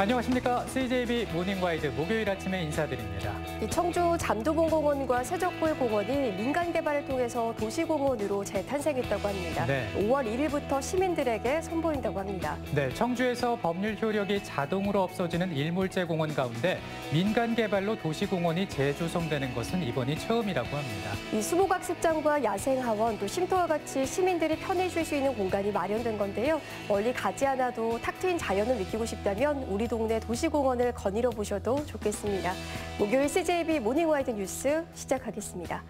안녕하십니까. CJB 모닝와이드 목요일 아침에 인사드립니다. 청주 잠두봉공원과 세적골공원이 민간 개발을 통해서 도시공원으로 재탄생했다고 합니다. 네. 5월 1일부터 시민들에게 선보인다고 합니다. 네, 청주에서 법률 효력이 자동으로 없어지는 일몰제 공원 가운데 민간 개발로 도시공원이 재조성되는 것은 이번이 처음이라고 합니다. 이 수목학습장과 야생하원, 또 쉼터와 같이 시민들이 편히 쉴 수 있는 공간이 마련된 건데요. 멀리 가지 않아도 탁 트인 자연을 느끼고 싶다면 우리 동네 도시공원을 거닐어 보셔도 좋겠습니다. 목요일 CJB 모닝와이드 뉴스 시작하겠습니다.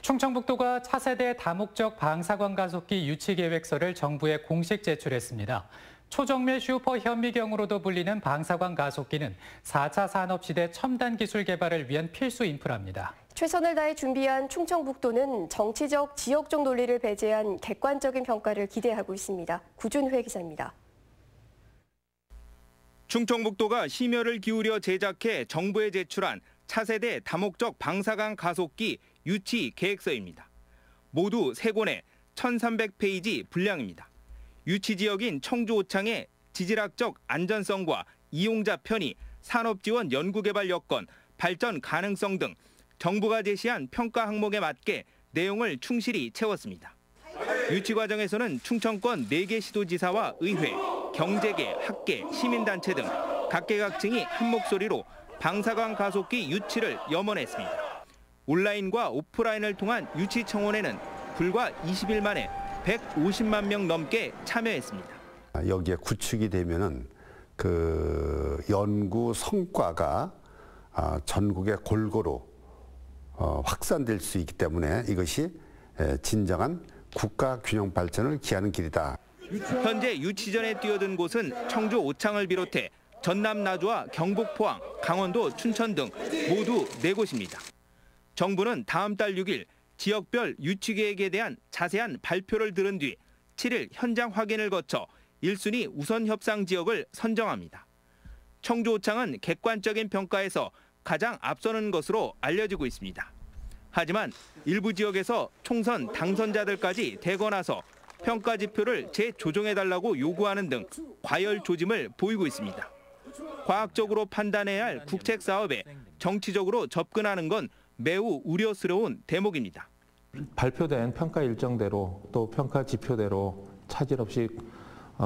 충청북도가 차세대 다목적 방사광 가속기 유치 계획서를 정부에 공식 제출했습니다. 초정밀 슈퍼 현미경으로도 불리는 방사광 가속기는 4차 산업시대 첨단 기술 개발을 위한 필수 인프라입니다. 최선을 다해 준비한 충청북도는 정치적, 지역적 논리를 배제한 객관적인 평가를 기대하고 있습니다. 구준회 기자입니다. 충청북도가 심혈을 기울여 제작해 정부에 제출한 차세대 다목적 방사광 가속기 유치 계획서입니다. 모두 3권에 1,300페이지 분량입니다. 유치 지역인 청주 오창의 지질학적 안전성과 이용자 편의, 산업지원 연구개발 여건, 발전 가능성 등 정부가 제시한 평가 항목에 맞게 내용을 충실히 채웠습니다. 유치 과정에서는 충청권 4개 시도지사와 의회, 경제계, 학계, 시민단체 등 각계각층이 한 목소리로 방사광 가속기 유치를 염원했습니다. 온라인과 오프라인을 통한 유치 청원에는 불과 20일 만에 150만 명 넘게 참여했습니다. 여기에 구축이 되면은 그 연구 성과가 전국에 골고루 확산될 수 있기 때문에 이것이 진정한 국가 균형 발전을 기하는 길이다. 현재 유치전에 뛰어든 곳은 청주 오창을 비롯해 전남 나주와 경북 포항, 강원도 춘천 등 모두 4곳입니다. 정부는 다음 달 6일 지역별 유치 계획에 대한 자세한 발표를 들은 뒤 7일 현장 확인을 거쳐 1순위 우선 협상 지역을 선정합니다. 청주 오창은 객관적인 평가에서 가장 앞서는 것으로 알려지고 있습니다. 하지만 일부 지역에서 총선 당선자들까지 대거 나서 평가 지표를 재조정해달라고 요구하는 등 과열 조짐을 보이고 있습니다. 과학적으로 판단해야 할 국책 사업에 정치적으로 접근하는 건 매우 우려스러운 대목입니다. 발표된 평가 일정대로 또 평가 지표대로 차질 없이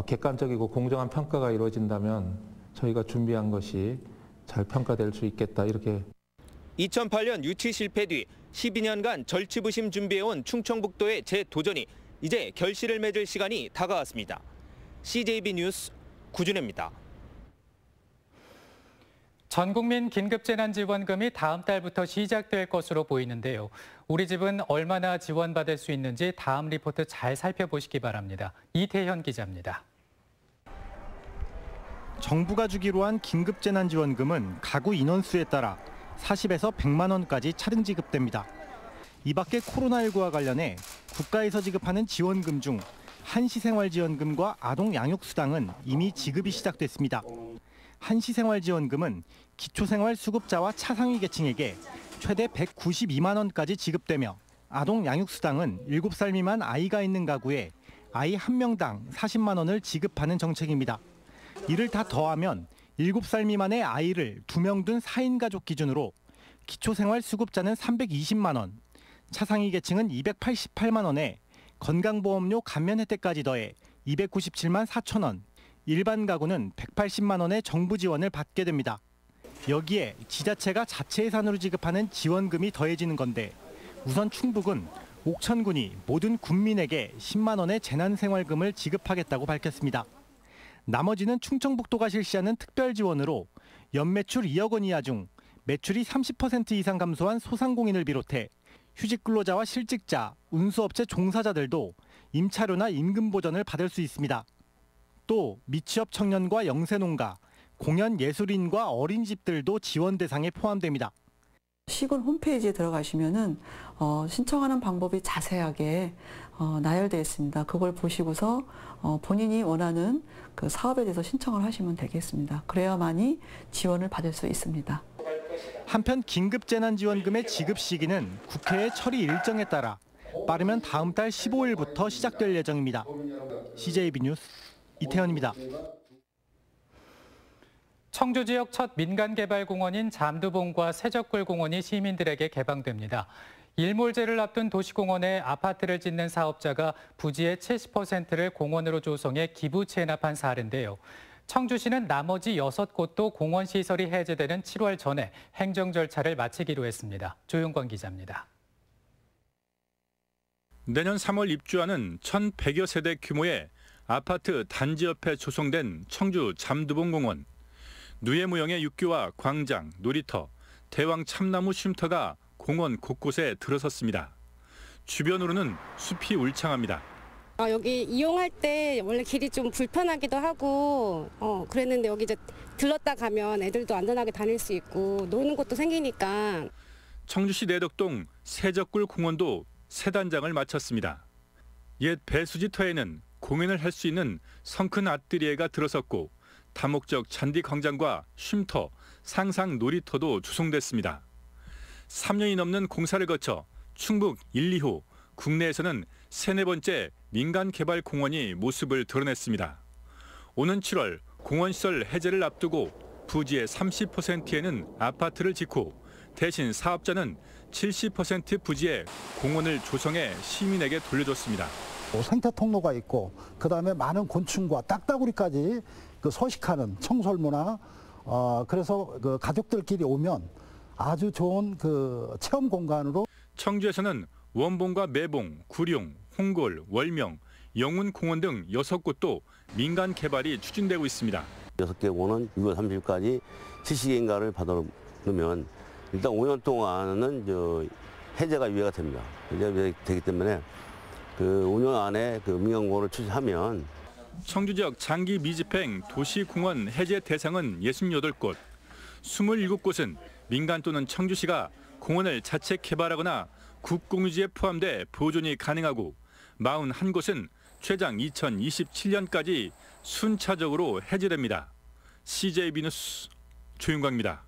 객관적이고 공정한 평가가 이루어진다면 저희가 준비한 것이 잘 평가될 수 있겠다 이렇게. 2008년 유치 실패 뒤 12년간 절치부심 준비해온 충청북도의 재도전이 이제 결실을 맺을 시간이 다가왔습니다. CJB 뉴스 구준혜입니다. 전국민 긴급재난지원금이 다음 달부터 시작될 것으로 보이는데요. 우리 집은 얼마나 지원받을 수 있는지 다음 리포트 잘 살펴보시기 바랍니다. 이태현 기자입니다. 정부가 주기로 한 긴급재난지원금은 가구 인원수에 따라 40에서 100만 원까지 차등 지급됩니다. 이 밖에 코로나19와 관련해 국가에서 지급하는 지원금 중 한시생활지원금과 아동양육수당은 이미 지급이 시작됐습니다. 한시생활지원금은 기초생활수급자와 차상위 계층에게 최대 192만 원까지 지급되며 아동양육수당은 7살 미만 아이가 있는 가구에 아이 1명당 40만 원을 지급하는 정책입니다. 이를 다 더하면 7살 미만의 아이를 2명 둔 4인 가족 기준으로 기초생활수급자는 320만 원, 차상위 계층은 288만 원에 건강보험료 감면 혜택까지 더해 297만 4천 원, 일반 가구는 180만 원의 정부 지원을 받게 됩니다. 여기에 지자체가 자체 예산으로 지급하는 지원금이 더해지는 건데 우선 충북은 옥천군이 모든 군민에게 10만 원의 재난생활금을 지급하겠다고 밝혔습니다. 나머지는 충청북도가 실시하는 특별 지원으로 연매출 2억 원 이하 중 매출이 30% 이상 감소한 소상공인을 비롯해 휴직근로자와 실직자, 운수업체 종사자들도 임차료나 임금 보전을 받을 수 있습니다. 또 미취업 청년과 영세농가, 공연예술인과 어린이집들도 지원 대상에 포함됩니다. 시군 홈페이지에 들어가시면은 신청하는 방법이 자세하게 나열되어 있습니다. 그걸 보시고서 본인이 원하는 그 사업에 대해서 신청을 하시면 되겠습니다. 그래야만이 지원을 받을 수 있습니다. 한편 긴급재난지원금의 지급 시기는 국회의 처리 일정에 따라 빠르면 다음 달 15일부터 시작될 예정입니다. CJB 뉴스 이태현입니다. 청주 지역 첫 민간개발공원인 잠두봉과 세적굴공원이 시민들에게 개방됩니다. 일몰제를 앞둔 도시공원에 아파트를 짓는 사업자가 부지의 70%를 공원으로 조성해 기부 체납한 사례인데요. 청주시는 나머지 6곳도 공원 시설이 해제되는 7월 전에 행정 절차를 마치기로 했습니다. 조용권 기자입니다. 내년 3월 입주하는 1,100여 세대 규모의 아파트 단지 옆에 조성된 청주 잠두봉공원. 누에무형의 육교와 광장, 놀이터, 대왕 참나무 쉼터가 공원 곳곳에 들어섰습니다. 주변으로는 숲이 울창합니다. 여기 이용할 때 원래 길이 좀 불편하기도 하고 그랬는데 여기 이제 들렀다 가면 애들도 안전하게 다닐 수 있고 노는 곳도 생기니까. 청주시 내덕동 세적굴 공원도 새 단장을 마쳤습니다. 옛 배수지터에는 공연을 할 수 있는 성큰 아뜨리에가 들어섰고 다목적 잔디 광장과 쉼터, 상상 놀이터도 조성됐습니다. 3년이 넘는 공사를 거쳐 충북 1, 2호 국내에서는 3, 4번째 민간개발공원이 모습을 드러냈습니다. 오는 7월 공원시설 해제를 앞두고 부지의 30%에는 아파트를 짓고 대신 사업자는 70% 부지에 공원을 조성해 시민에게 돌려줬습니다. 생태 통로가 있고 그다음에 많은 곤충과 딱따구리까지 서식하는 청설모나 그래서 그 가족들끼리 오면 아주 좋은 그 체험 공간으로. 청주에서는 원봉과 매봉, 구룡, 홍골, 월명, 영운공원 등 6곳도 민간 개발이 추진되고 있습니다. 6개 공원은 6월 30일까지 실시인가를 받아놓으면 일단 5년 동안은 해제가 유예가 됩니다. 해제가 되기 때문에 그 5년 안에 그 민간공원을 추진하면. 청주 지역 장기 미집행 도시공원 해제 대상은 68곳, 27곳은 민간 또는 청주시가 공원을 자체 개발하거나 국공유지에 포함돼 보존이 가능하고 41곳은 최장 2027년까지 순차적으로 해제됩니다. CJB 뉴스 조윤광입니다.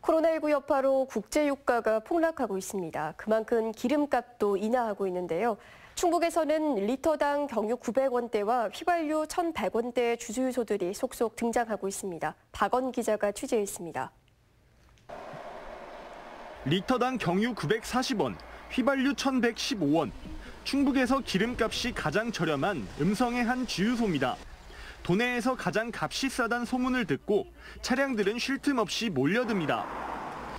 코로나19 여파로 국제유가가 폭락하고 있습니다. 그만큼 기름값도 인하하고 있는데요. 충북에서는 리터당 경유 900원대와 휘발유 1,100원대의 주유소들이 속속 등장하고 있습니다. 박원 기자가 취재했습니다. 리터당 경유 940원, 휘발유 1,115원. 충북에서 기름값이 가장 저렴한 음성의 한 주유소입니다. 도내에서 가장 값이 싸단 소문을 듣고 차량들은 쉴 틈 없이 몰려듭니다.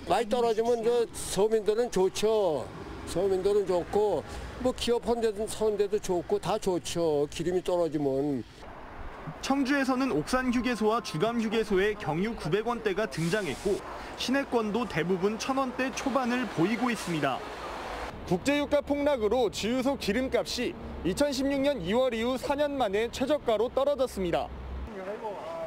많이 떨어지면 서민들은 좋죠. 서민들은 좋고 뭐 기업한데도 사는데도 좋고 다 좋죠. 기름이 떨어지면. 청주에서는 옥산휴게소와 주감휴게소에 경유 900원대가 등장했고 시내권도 대부분 1,000원대 초반을 보이고 있습니다. 국제유가 폭락으로 주유소 기름값이 2016년 2월 이후 4년 만에 최저가로 떨어졌습니다.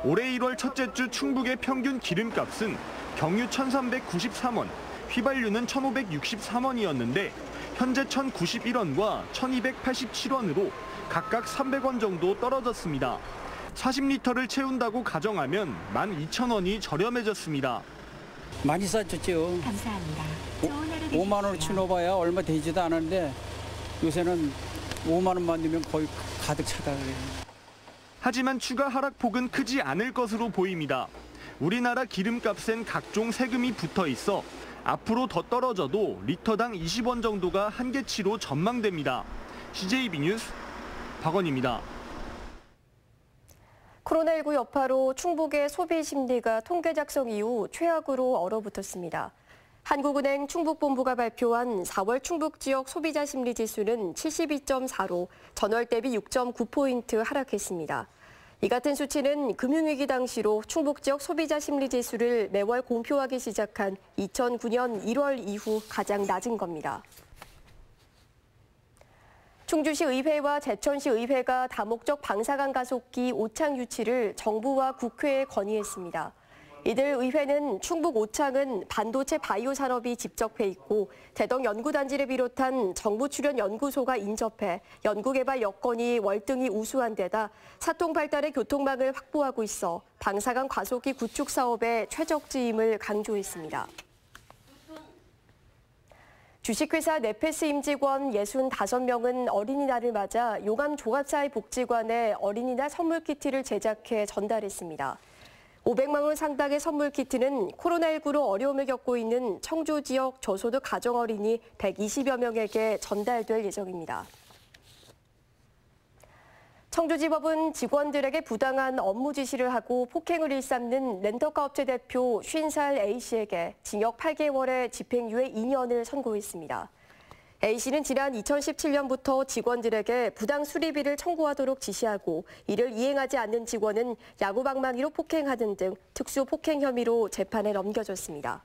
올해 1월 첫째 주 충북의 평균 기름값은 경유 1,393원, 휘발유는 1,563원이었는데 현재 1,091원과 1,287원으로 각각 300원 정도 떨어졌습니다. 40리터를 채운다고 가정하면 12,000원이 저렴해졌습니다. 많이 싸졌죠. 감사합니다. 5만 원어치 넣어봐야 얼마 되지도 않았는데 요새는 5만 원만 넣으면 거의 가득 차다 그래요. 하지만 추가 하락폭은 크지 않을 것으로 보입니다. 우리나라 기름값엔 각종 세금이 붙어 있어 앞으로 더 떨어져도 리터당 20원 정도가 한계치로 전망됩니다. CJB 뉴스 박원입니다. 코로나19 여파로 충북의 소비 심리가 통계 작성 이후 최악으로 얼어붙었습니다. 한국은행 충북본부가 발표한 4월 충북 지역 소비자 심리 지수는 72.4로 전월 대비 6.9포인트 하락했습니다. 이 같은 수치는 금융위기 당시로 충북 지역 소비자 심리 지수를 매월 공표하기 시작한 2009년 1월 이후 가장 낮은 겁니다. 충주시 의회와 제천시 의회가 다목적 방사능 가속기 오창 유치를 정부와 국회에 건의했습니다. 이들 의회는 충북 오창은 반도체 바이오 산업이 집적해 있고 대덕 연구단지를 비롯한 정부 출연 연구소가 인접해 연구개발 여건이 월등히 우수한 데다 사통 발달의 교통망을 확보하고 있어 방사능 가속기 구축 사업의 최적지임을 강조했습니다. 주식회사 네페스 임직원 65명은 어린이날을 맞아 용암 종합사회복지관에 어린이날 선물 키트를 제작해 전달했습니다. 500만 원 상당의 선물 키트는 코로나19로 어려움을 겪고 있는 청주 지역 저소득 가정 어린이 120여 명에게 전달될 예정입니다. 청주지법은 직원들에게 부당한 업무 지시를 하고 폭행을 일삼는 렌터카 업체 대표 50살 A씨에게 징역 8개월에 집행유예 2년을 선고했습니다. A씨는 지난 2017년부터 직원들에게 부당 수리비를 청구하도록 지시하고 이를 이행하지 않는 직원은 야구방망이로 폭행하는 등 특수 폭행 혐의로 재판에 넘겨졌습니다.